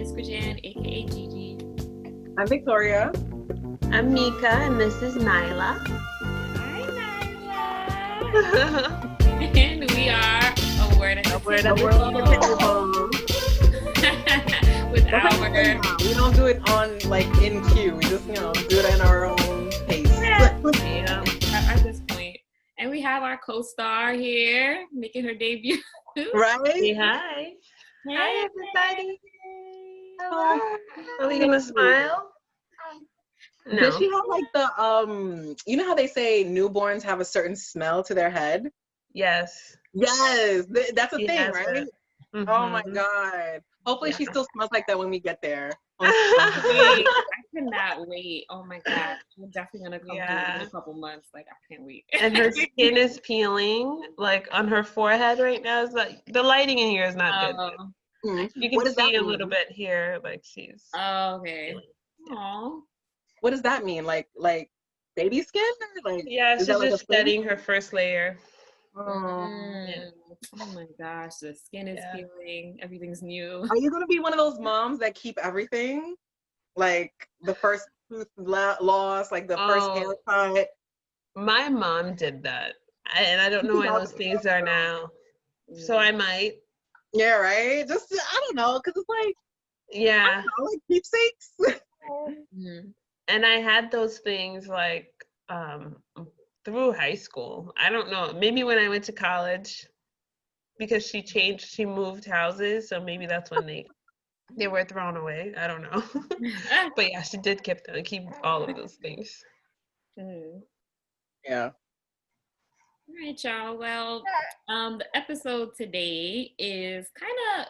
It's Krajan, aka Gigi. I'm Victoria. I'm Mika, and this is Nyla. Hi, Nyla. And we are a word at the table. With we don't do it on in queue. We just do it in our own pace. Yeah, at this point. And we have our co-star here making her debut. Right? Say hi. Hey. Hi, everybody. Hello. Are we gonna smile? No. Does she have the you know how they say newborns have a certain smell to their head? Yes. Yes, that's a She thing, has right? Mm-hmm. Oh my God. Hopefully she still smells like that when we get there. I cannot wait. Oh my God. We're definitely gonna come through in a couple months. I can't wait. And her skin is peeling, on her forehead right now. Is the lighting in here is not good. You can see a little bit here, she's. Oh, okay. Aww. What does that mean? Like baby skin? Yeah, she's just shedding her first layer. Oh my gosh, the skin is peeling. Everything's new. Are you gonna be one of those moms that keep everything? Like the first tooth loss, like the first haircut? My mom did that. And I don't know why those things are now. So I might. Yeah, right? Just, I don't know, because it's yeah. Keepsakes. And I had those things through high school. I don't know. Maybe when I went to college, because she moved houses. So maybe that's when they were thrown away. I don't know. But yeah, she did keep all of those things. Yeah. All right, y'all. Well, the episode today is kind of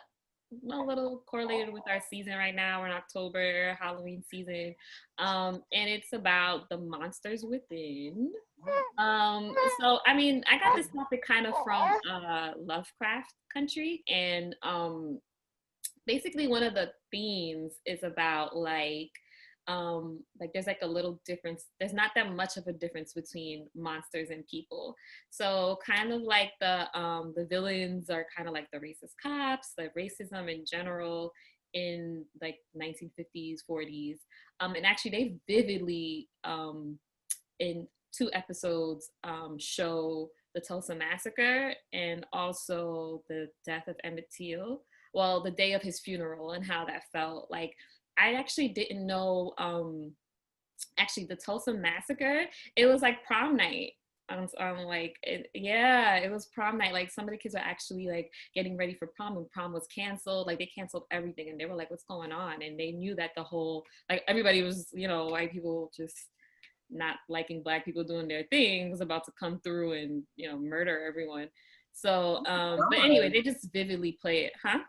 a little correlated with our season right now. We're in October, Halloween season, and it's about the monsters within. So I got this topic kind of from Lovecraft Country, and basically one of the themes is about there's a little difference. There's not that much of a difference between monsters and people. So kind of the villains are kind of like the racist cops, the racism in general in 1950s, 40s. And actually they vividly in 2 episodes show the Tulsa Massacre and also the death of Emmett Till. Well, the day of his funeral and how that felt. I actually didn't know, the Tulsa Massacre, it was prom night. It was prom night. Some of the kids were actually getting ready for prom, and prom was canceled. They canceled everything, and they were what's going on? And they knew that the whole, everybody was, white people just not liking black people doing their thing was about to come through and, murder everyone. So, but anyway, they just vividly play it, huh?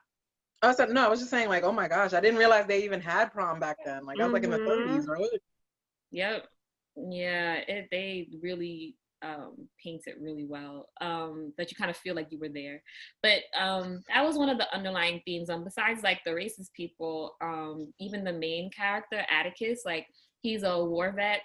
I was just saying, oh my gosh, I didn't realize they even had prom back then. That was in the 30s, right? Yep. Yeah, they really paints it really well, that you kind of feel like you were there. But that was one of the underlying themes. Besides the racist people, even the main character, Atticus, he's a war vet.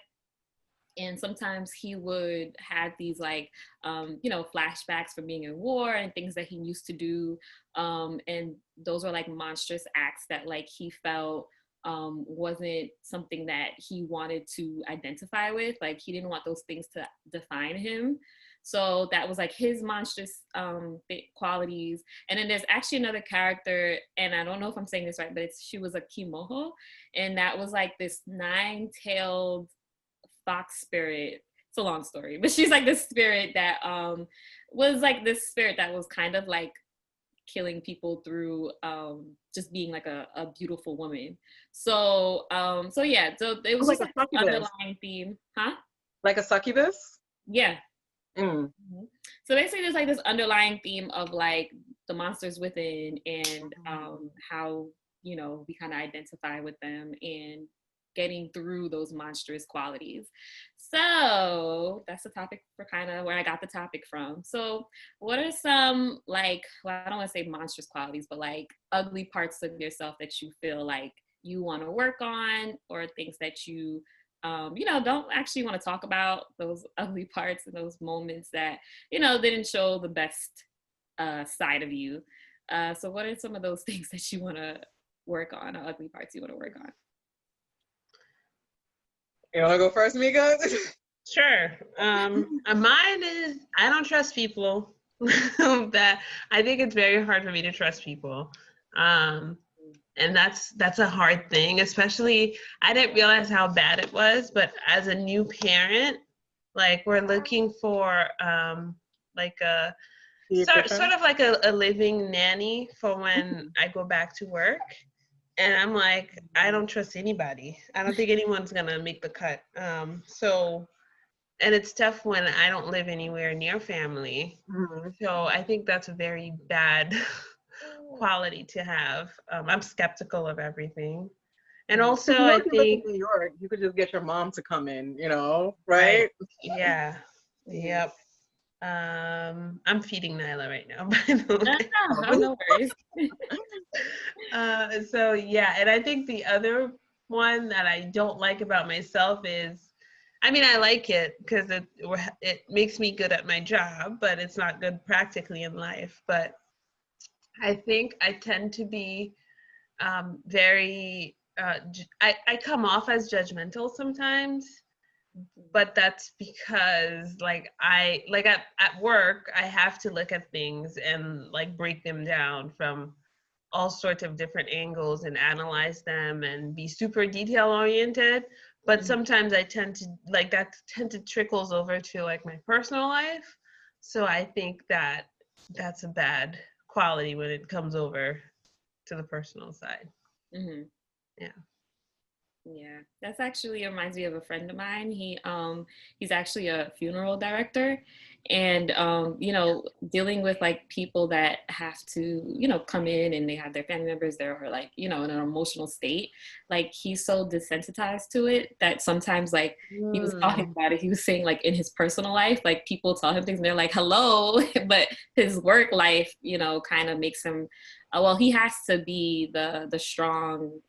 And sometimes he would have these flashbacks from being in war and things that he used to do. And those were monstrous acts that he felt wasn't something that he wanted to identify with. He didn't want those things to define him. So that was his monstrous qualities. And then there's actually another character, and I don't know if I'm saying this right, but she was a Kimoho. And that was this 9-tailed fox spirit. It's a long story, but she's this spirit that was this spirit that was kind of killing people through just being a beautiful woman. So yeah, so it was just a succubus. Underlying theme, huh? Like a succubus? Yeah. So basically there's this underlying theme of the monsters within, and how we kind of identify with them and getting through those monstrous qualities. So that's the topic for kind of where I got the topic from. So what are some I don't want to say monstrous qualities, but ugly parts of yourself that you feel you want to work on, or things that you don't actually want to talk about, those ugly parts and those moments that didn't show the best side of you. So what are some of those things that you want to work on, or ugly parts you want to work on? You want to go first, Mika? Sure. Mine is I don't trust people. That I think it's very hard for me to trust people. And that's a hard thing, especially I didn't realize how bad it was, but as a new parent, like we're looking for like a sort of like a living nanny for when I go back to work. And I'm like, I don't trust anybody. I don't think anyone's gonna make the cut. And it's tough when I don't live anywhere near family. Mhm. So I think that's a very bad quality to have. I'm skeptical of everything. And also, You I know, if you live in think, New York, you could just get your mom to come in, right, right? yeah, yep. I'm feeding Nyla right now, by the way. Oh, no worries. So yeah, and I think the other one that I don't like about myself is, I mean, I like it because it makes me good at my job, but it's not good practically in life. But I think I tend to be very, I come off as judgmental sometimes, but that's because at work, I have to look at things and like break them down from all sorts of different angles and analyze them and be super detail oriented. But sometimes I tend to tend to trickles over to like my personal life. So I think that that's a bad quality when it comes over to the personal side. Mm-hmm. Yeah. Yeah, that's actually reminds me of a friend of mine. He's actually a funeral director, and dealing with like people that have to come in and they have their family members there are like in an emotional state. Like he's so desensitized to it that sometimes like he was talking about it. He was saying like in his personal life, like people tell him things and they're like hello, but his work life kind of makes him. Well, he has to be the strong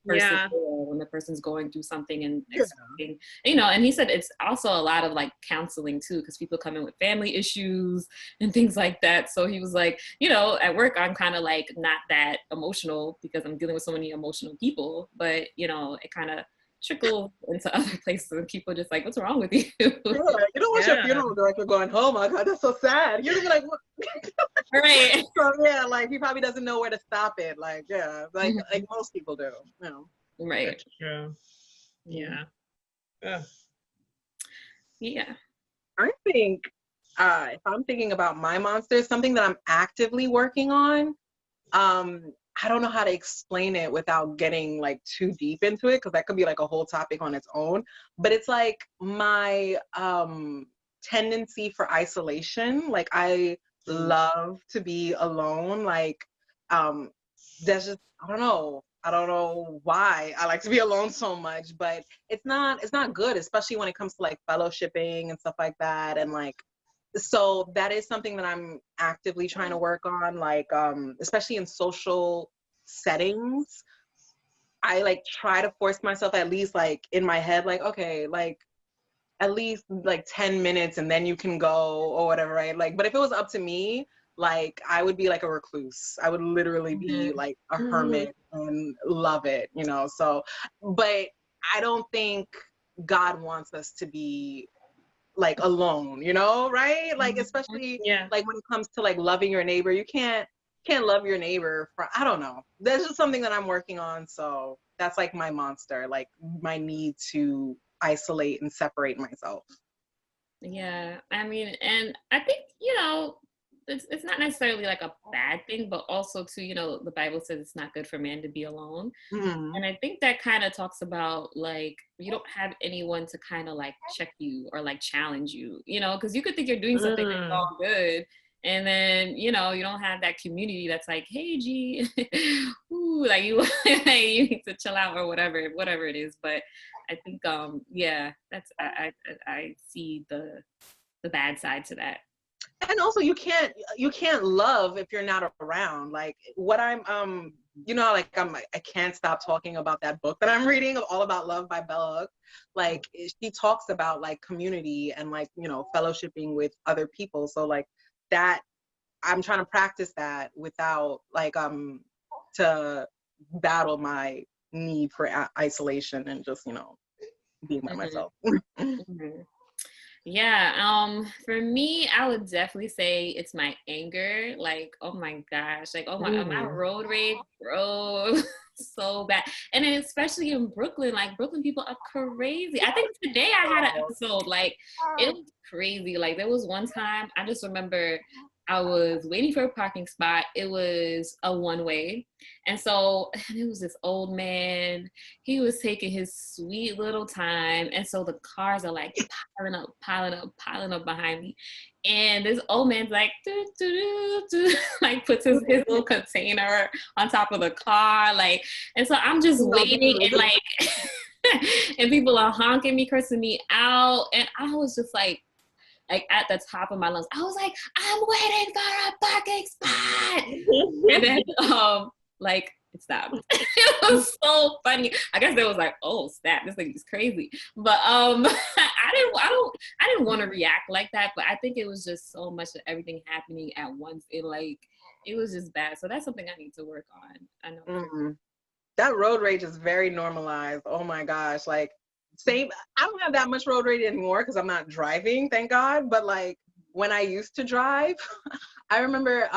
person Yeah. when the person's going through something and Yeah. expecting, and he said it's also a lot of like counseling too, because people come in with family issues and things like that. So he was like, at work, I'm kind of like not that emotional because I'm dealing with so many emotional people, but it kind of trickle into other places and people just like, what's wrong with you? Yeah, you don't want your funeral director going, oh my God, that's so sad. You're gonna be like, what? Right. So yeah, like he probably doesn't know where to stop it. Like, yeah, like most people do. Right. That's true. Yeah. Yeah. I think if I'm thinking about my monsters, something that I'm actively working on, I don't know how to explain it without getting like too deep into it, because that could be like a whole topic on its own. But it's like my tendency for isolation. Like I love to be alone. Like there's just I don't know why I like to be alone so much, but it's not good, especially when it comes to like fellowshipping and stuff like that. And like so that is something that I'm actively trying to work on, like especially in social settings. I like try to force myself, at least like in my head, like okay, like at least like 10 minutes and then you can go or whatever, right? Like, but if it was up to me, like I would be like a recluse. I would literally be like a hermit and love it, So, but I don't think God wants us to be like alone, right? Like especially like when it comes to like loving your neighbor, you can't love your neighbor for, I don't know. That's just something that I'm working on. So that's like my monster, like my need to isolate and separate myself. Yeah, I mean, and I think it's not necessarily like a bad thing, but also too, the Bible says it's not good for man to be alone. Mm-hmm. And I think that kind of talks about like you don't have anyone to kind of like check you or like challenge you, because you could think you're doing something that's all good. And then, you don't have that community that's like, hey, G, ooh, like you need to chill out or whatever it is. But I think, yeah, that's, I see the bad side to that. And also you can't love if you're not around. Like what I'm like I can't stop talking about that book that I'm reading, All About Love by Bella Hooks. Like she talks about like community and like fellowshipping with other people. So like that I'm trying to practice that without like to battle my need for isolation and just, you know, being by myself. Mm-hmm. Yeah, for me, I would definitely say it's my anger. Like, oh my gosh, like, oh my road rage, bro, so bad. And then especially in Brooklyn, like Brooklyn people are crazy. I think today I had an episode, like, it was crazy. Like, there was one time I just remember I was waiting for a parking spot. It was a one way. And so it was this old man. He was taking his sweet little time. And so the cars are like piling up behind me. And this old man's like, doo, doo, doo, doo, like puts his little container on top of the car. Like, and so I'm just waiting and like, and people are honking me, cursing me out. And I was just like at the top of my lungs. I was like, I'm waiting for a parking spot. And then like it stopped. It was so funny. I guess they was like, oh snap, this thing is crazy. But I didn't want to react like that, but I think it was just so much of everything happening at once. It was just bad. So that's something I need to work on. I know. Mm-hmm. That road rage is very normalized. Oh my gosh. Like, same, I don't have that much road rage anymore because I'm not driving, thank God. But like when I used to drive, I remember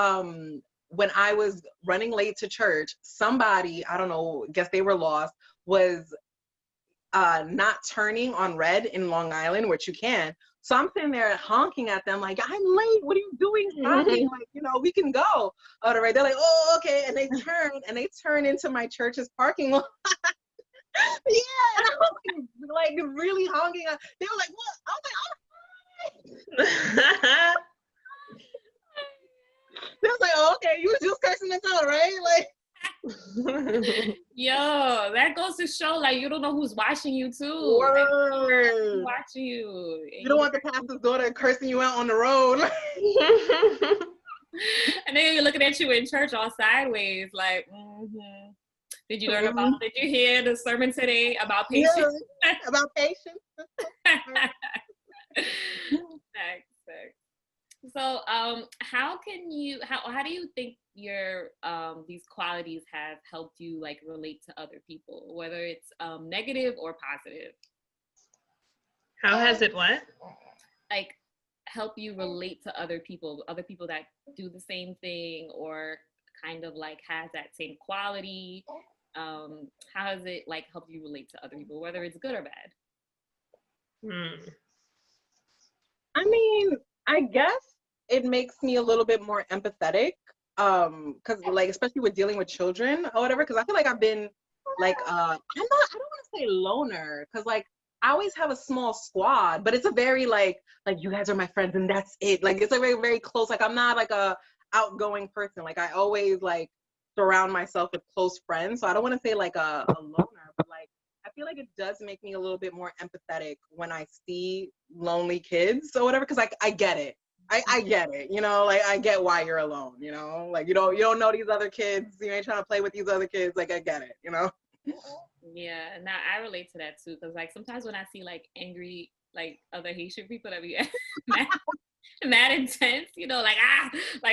when I was running late to church, somebody, I don't know, guess they were lost, was not turning on red in Long Island, which you can. So I'm sitting there honking at them like, I'm late. What are you doing? Stopping? Like, you know, we can go. Oh, right. They're like, oh, okay. And they turn into my church's parking lot. Yeah, and I was like really honking. They were like, "What?" I was like, "Oh." They was like, "Oh, okay, you were just cursing us out, right?" Like, yo, that goes to show, like, you don't know who's watching you too. Word. Like, watching you. You don't want the pastor's daughter cursing you out on the road. And then you're looking at you in church all sideways, like, mm-hmm. Did you hear the sermon today about patience? Yeah, about patience. So, how do you think your these qualities have helped you like relate to other people, whether it's negative or positive? How has it what? Like help you relate to other people that do the same thing or kind of like has that same quality. How has it like helped you relate to other people, whether it's good or bad? I mean, I guess it makes me a little bit more empathetic, because like especially with dealing with children or whatever, because I feel like I've been like I don't want to say loner, because like I always have a small squad, but it's a very like you guys are my friends and that's it. Like it's a very, very close, like I'm not like a outgoing person. Like I always like surround myself with close friends. So I don't want to say like a loner, but like I feel like it does make me a little bit more empathetic when I see lonely kids or whatever, because like I get it. I get it, you know, like I get why you're alone, you know, like you don't know these other kids, you ain't trying to play with these other kids, like I get it, you know. Yeah, now I relate to that too, because like sometimes when I see like angry like other Haitian people that be mad intense, you know, like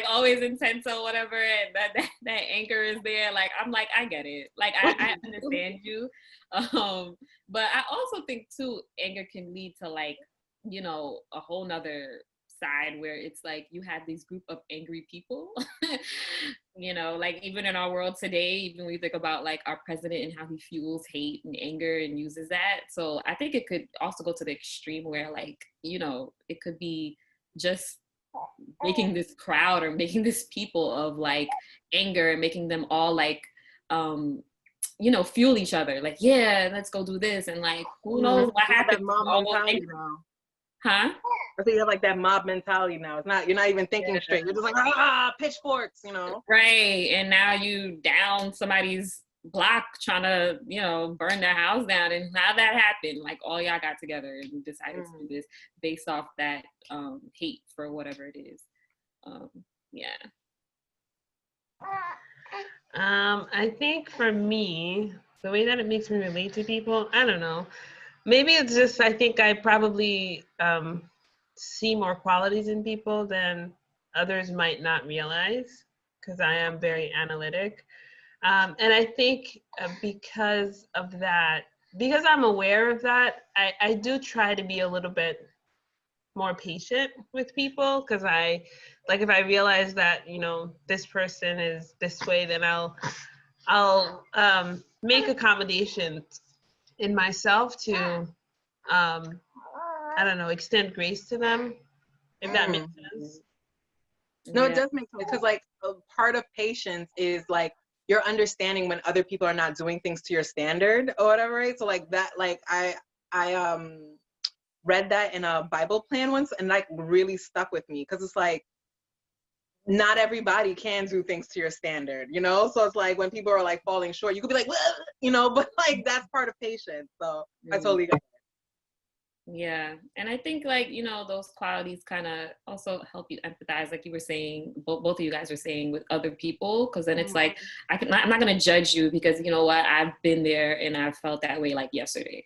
always intense or whatever, and that anger is there. Like I'm like I get it, like I understand you, but I also think too anger can lead to like you know a whole nother side where it's like you have these group of angry people. You know, like even in our world today, even when we think about like our president and how he fuels hate and anger and uses that. So I think it could also go to the extreme where like you know it could be just making this crowd or making this people of like anger and making them all like you know fuel each other like yeah let's go do this and like who knows what happens. Huh? I think you have like that mob mentality now. It's not, you're not even thinking straight. You're just like, pitchforks, you know? Right. And now you down somebody's block trying to, you know, burn their house down. And how that happened, like all y'all got together and decided to do this based off that hate for whatever it is. Yeah. I think for me, the way that it makes me relate to people, I don't know. Maybe it's just, I think I probably see more qualities in people than others might not realize because I am very analytic. And I think because of that, because I'm aware of that, I do try to be a little bit more patient with people, because like if I realize that, you know, this person is this way, then I'll make accommodations in myself to I don't know, extend grace to them, if that makes sense. No, it Yeah. does make sense, because like a part of patience is like you're understanding when other people are not doing things to your standard or whatever, right? So like that, like I read that in a Bible plan once, and like really stuck with me, because it's like not everybody can do things to your standard, you know? So it's like when people are like falling short, you could be like, well, you know, but like that's part of patience. So I totally get it. Yeah. And I think like, you know, those qualities kind of also help you empathize, like you were saying, both of you guys were saying, with other people. Cause then it's like, I'm not going to judge you, because you know what, I've been there and I felt that way like yesterday.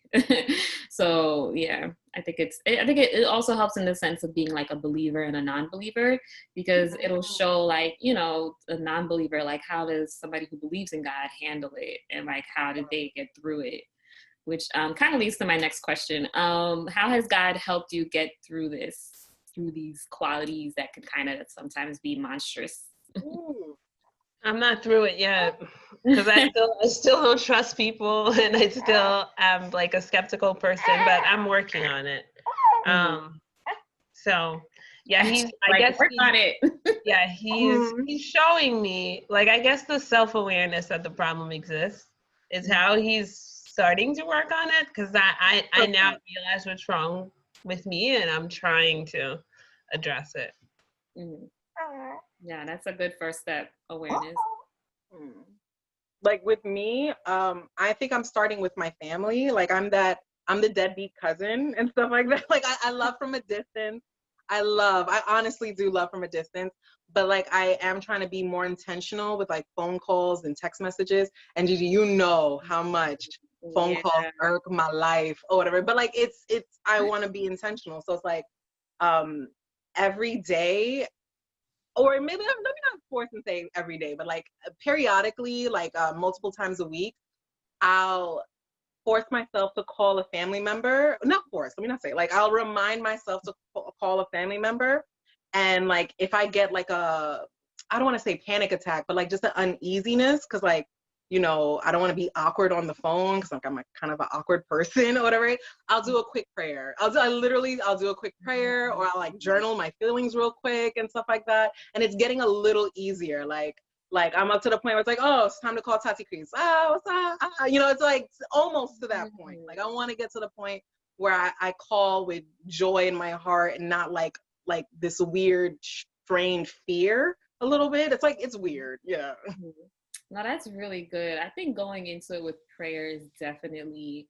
So yeah, I think it also helps in the sense of being like a believer and a non-believer, because it'll show like, you know, a non-believer, like how does somebody who believes in God handle it? And like, how did they get through it? Which kind of leads to my next question. How has God helped you get through these qualities that can kind of sometimes be monstrous? I'm not through it yet, because I still don't trust people, and I still am like a skeptical person, but I'm working on it. So yeah, I like, guess work on it. yeah, he's showing me, like, I guess the self-awareness that the problem exists is how he's starting to work on it, because I now realize what's wrong with me, and I'm trying to address it. Yeah, that's a good first step, awareness. Like with me, I think I'm starting with my family. Like I'm the deadbeat cousin and stuff like that. Like I love from a distance. I honestly do love from a distance, but like I am trying to be more intentional with like phone calls and text messages. And Gigi, you know how much phone calls irk my life or whatever. But like I want to be intentional. So it's like every day, or maybe let me not force and say every day, but like periodically, like multiple times a week, I'll force myself to call a family member. Not force, let me not say, like I'll remind myself to call a family member. And like if I get like I don't want to say panic attack, but like just an uneasiness, because like, you know, I don't want to be awkward on the phone, because like I'm like kind of an awkward person or whatever. I'll do a quick prayer. I'll do a quick prayer, or I'll like journal my feelings real quick and stuff like that. And it's getting a little easier. Like I'm up to the point where it's like, oh, it's time to call Tati Crease. Oh, what's up? You know, it's like almost to that point. Like I want to get to the point where I call with joy in my heart, and not like this weird, strained fear a little bit. It's like, it's weird. Yeah. No, that's really good. I think going into it with prayer is definitely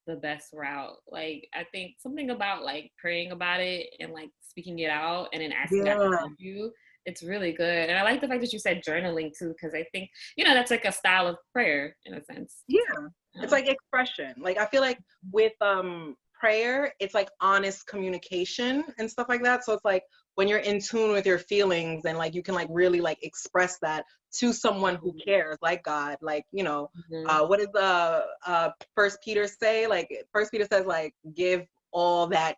the best route. Like, I think something about like praying about it and like speaking it out and then asking God to help you, it's really good. And I like the fact that you said journaling too, because I think, you know, that's like a style of prayer in a sense. Yeah. It's like expression. Like I feel like with prayer, it's like honest communication and stuff like that. So it's like when you're in tune with your feelings, and like you can like really like express that to someone who cares, like God. Like, you know, what does First Peter say? Like First Peter says, like, give all that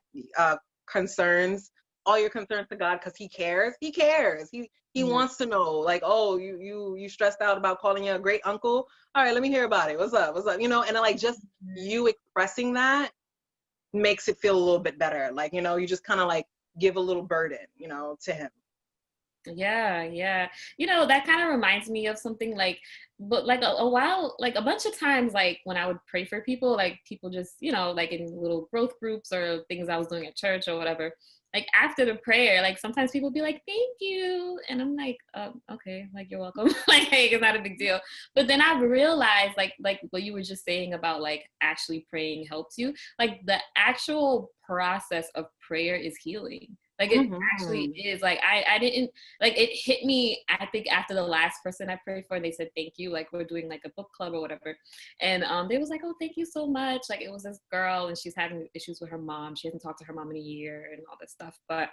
all your concerns to God, because he cares. He wants to know, like, oh, you stressed out about calling you a great uncle. All right, let me hear about it. What's up? You know, and like just you expressing that makes it feel a little bit better. Like, you know, you just kind of like give a little burden, you know, to him. Yeah. You know, that kind of reminds me of something like, but like a while, like a bunch of times, like when I would pray for people, like people just, you know, like in little growth groups or things I was doing at church or whatever, like after the prayer, like sometimes people would be like, thank you. And I'm like, okay, like you're welcome. Like, hey, it's not a big deal. But then I realized like what you were just saying about like actually praying helps you. Like the actual process of prayer is healing. Like it actually is. Like I didn't, like it hit me, I think after the last person I prayed for, and they said thank you, like we're doing like a book club or whatever, and they was like, oh, thank you so much. Like it was this girl and she's having issues with her mom, she hasn't talked to her mom in a year and all this stuff, but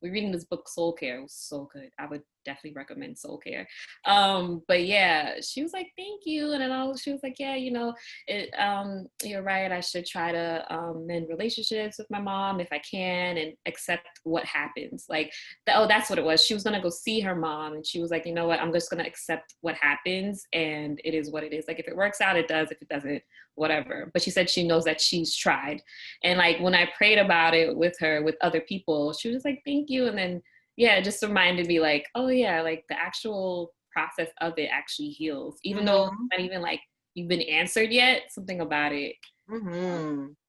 we're reading this book Soul Care. It was so good. I would definitely recommend soul care. But yeah, she was like, thank you. And then she was like, yeah, you're right. I should try to mend relationships with my mom if I can and accept what happens. Like, that's what it was. She was going to go see her mom. And she was like, you know what? I'm just going to accept what happens. And it is what it is. Like, if it works out, it does. If it doesn't, whatever. But she said she knows that she's tried. And like, when I prayed about it with her, with other people, she was like, thank you. And then, yeah, it just reminded me like, oh yeah, like the actual process of it actually heals. Even though it's not even like you've been answered yet, something about it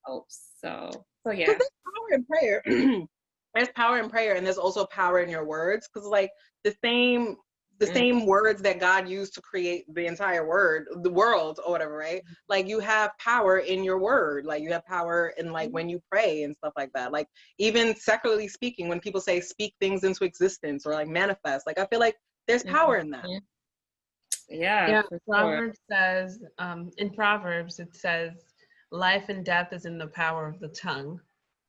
helps. So yeah. There's power in prayer. There's power in prayer, and there's also power in your words. Because like the same words that God used to create the entire the world or whatever, right? Like you have power in your word. Like you have power in like when you pray and stuff like that. Like even secularly speaking, when people say speak things into existence or like manifest, like I feel like there's power in that. Yeah, for Proverbs says, in Proverbs, it says, life and death is in the power of the tongue.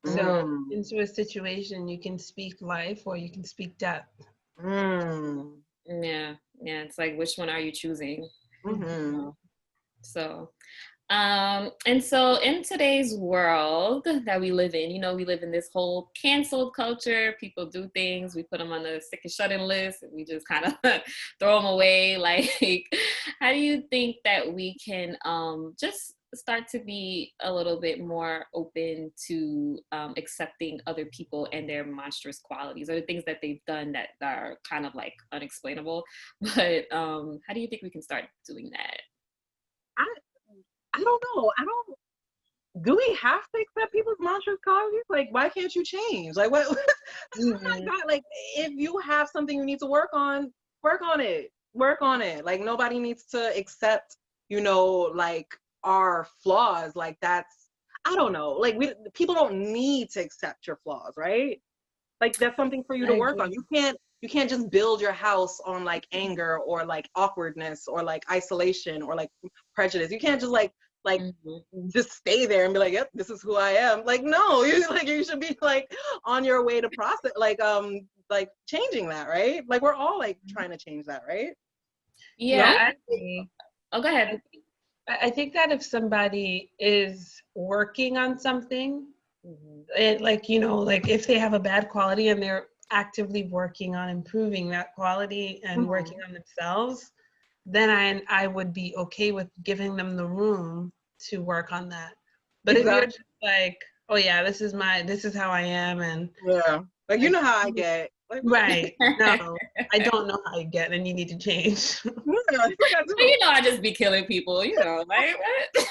So into a situation, you can speak life or you can speak death. Yeah, it's like, which one are you choosing? So and so in today's world that we live in, we live in this whole canceled culture. People do things, we put them on the sick and shut-in list, and we just kind of throw them away. Like, how do you think that we can just start to be a little bit more open to accepting other people and their monstrous qualities, or the things that they've done that are kind of like unexplainable? But how do you think we can start doing that? I don't know. Do we have to accept people's monstrous qualities? Like, why can't you change? Like, what? Like, if you have something you need to work on it. Work on it. Like, nobody needs to accept, like our flaws. Like, I don't know. Like, people don't need to accept your flaws, right? Like, that's something for you to work on. You can't just build your house on like anger or like awkwardness or like isolation or like prejudice. You can't just like just stay there and be like, yep, this is who I am. Like, no, you should be like on your way to process, like changing that, right? Like we're all like trying to change that, right? Yeah, No? I agree. Oh, go ahead. I think that if somebody is working on something, it, like, like if they have a bad quality and they're actively working on improving that quality and working on themselves, then I would be okay with giving them the room to work on that. But if you're just like, oh yeah, this is how I am, and like you know how I get. Like, right? No, I don't know how you get, and you need to change. I just be killing people. Like what?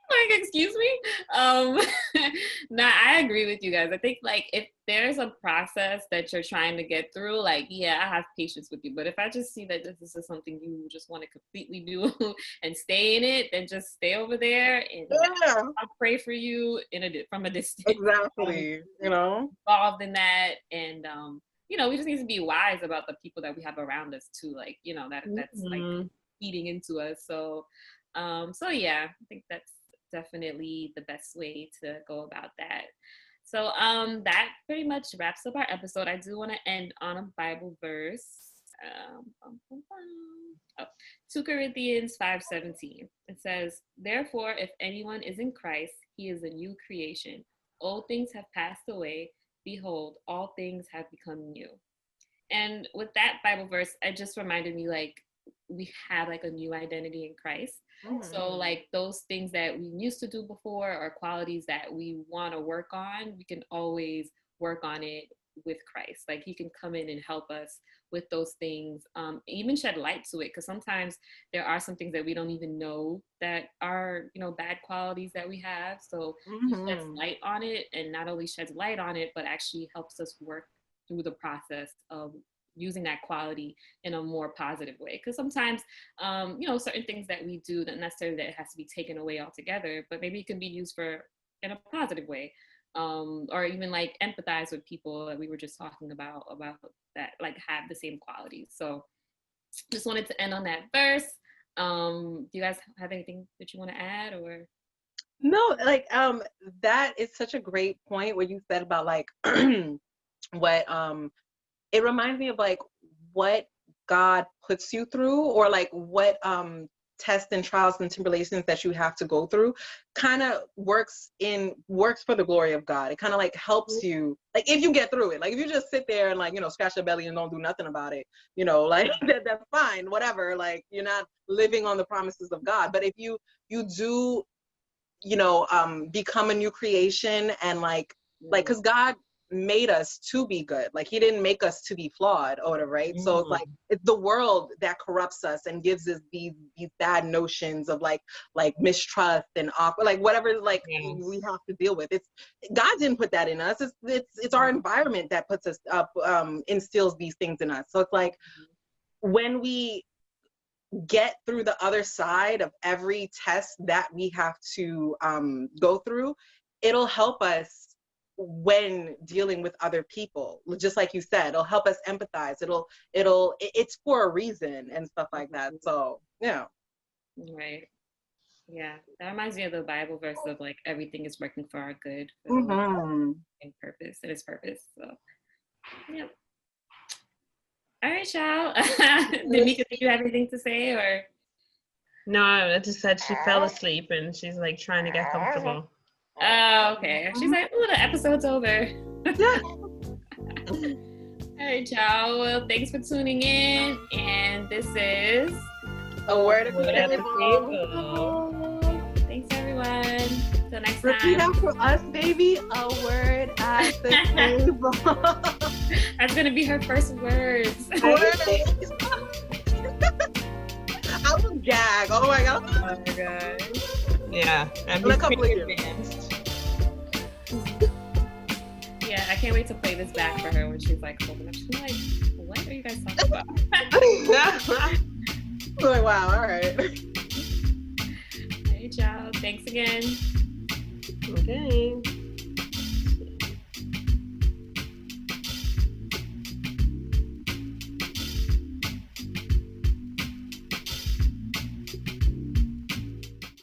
Like, excuse me. Nah, I agree with you guys. I think like if there's a process that you're trying to get through, like, yeah, I have patience with you. But if I just see that this is something you just want to completely do and stay in it, then just stay over there and I'll pray for you from a distance. Exactly. Involved in that, and we just need to be wise about the people that we have around us too. Like, that's like feeding into us. So yeah, I think that's definitely the best way to go about that. So that pretty much wraps up our episode. I do want to end on a Bible verse. 2 Corinthians 5:17. It says, therefore, if anyone is in Christ, he is a new creation. Old things have passed away. Behold, all things have become new. And with that Bible verse, it just reminded me like we have like a new identity in Christ. So like those things that we used to do before or qualities that we want to work on, we can always work on it with Christ. Like he can come in and help us with those things, even shed light to it, because sometimes there are some things that we don't even know that are bad qualities that we have. So he sheds light on it, and not only sheds light on it, but actually helps us work through the process of using that quality in a more positive way. Because sometimes, certain things that we do, not necessarily that it has to be taken away altogether, but maybe it can be used in a positive way. Or even like empathize with people that we were just talking about that like have the same qualities. So just wanted to end on that verse. Do you guys have anything that you want to add, or? No, like that is such a great point what you said about like what it reminds me of like what God puts you through, or like what tests and trials and tribulations that you have to go through kind of works for the glory of God. It kind of like helps you, like if you get through it. Like if you just sit there and like, you know, scratch your belly and don't do nothing about it, you know, like that's fine, whatever. Like you're not living on the promises of God. But if you do, you know, become a new creation, and like because God made us to be good, like he didn't make us to be flawed or whatever, right? So it's like it's the world that corrupts us and gives us these bad notions of like mistrust and awkward, like whatever, like we have to deal with. It's God didn't put that in us. It's our environment that puts us up, instills these things in us. So it's like when we get through the other side of every test that we have to go through, it'll help us when dealing with other people. Just like you said, it'll help us empathize. It's for a reason and stuff like that. So yeah. Right. Yeah, that reminds me of the Bible verse of like everything is working for our good, for Mm-hmm. and purpose. It is purpose. So yeah. All right, y'all. Damika, did you have anything to say, or? No, I just said she fell asleep and she's like trying to get comfortable. Oh, okay. She's like, oh, the episode's over. All right, y'all. Well, thanks for tuning in. And this is A Word at the Table. Thanks, everyone. Till next time. Repeat after us, baby. A word at the table. That's going to be her first words. I will gag. Oh my god. Oh my god. Yeah. I'm In a couple of years. Yeah, I can't wait to play this back for her when she's like holding up. She's like, what are you guys talking about? Like, wow, all right. Hey, y'all. Thanks again. Okay.